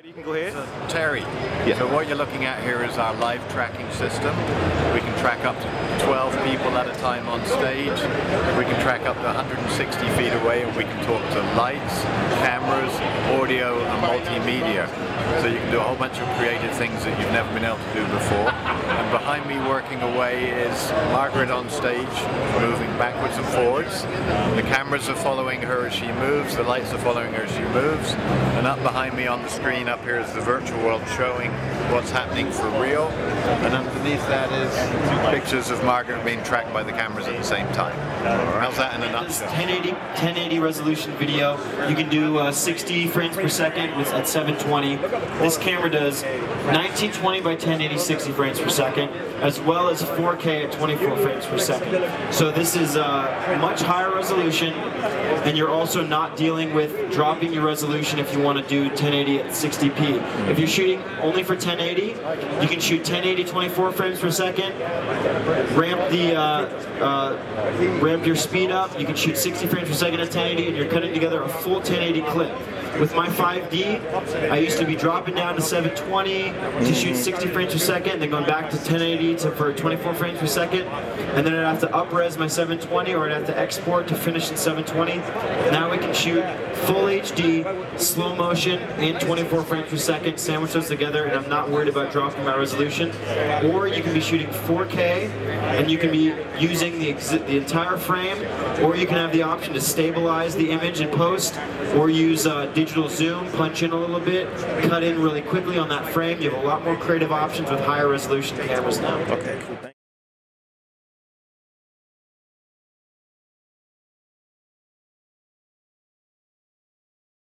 You can go ahead. So, Terry, so what you're looking at here is our live tracking system. We can track up to 12 people at a time on stage. We can track up to 160 feet away, and we can talk to lights, cameras, audio, and multimedia. So you can do a whole bunch of creative things that you've never been able to do before. And behind me working away is Margaret on stage, moving backwards and forwards. The cameras are following her as she moves, the lights are following her as she moves, and up behind me on the screen up here is the virtual world showing what's happening for real, and underneath that is pictures of Margaret being tracked by the cameras at the same time. How's that in a nutshell? 1080 resolution video. You can do 60 frames per second at 720. This camera does 1920 by 1080 60 frames per second, as well as 4K at 24 frames per second. So this is much higher resolution, and you're also not dealing with dropping your resolution if you want to do 1080 at 60p. If you're shooting only for 1080, you can shoot 1080 24 frames per second, ramp your speed up. You can shoot 60 frames per second at 1080, and you're cutting together a full 1080 clip. With my 5D, I used to be dropping down to 720 to shoot 60 frames per second, then going back to 1080 for 24 frames per second, and then I'd have to up-res my 720, or I'd have to export to finish in 720. Now we can shoot full HD, slow motion, and 24 frames per second, sandwich those together, and I'm not worried about dropping my resolution. Or you can be shooting 4K, and you can be using the entire frame, or you can have the option to stabilize the image in post, or use digital zoom, punch in a little bit, cut in really quickly on that frame. You have a lot more creative options with higher resolution cameras now. Okay, cool.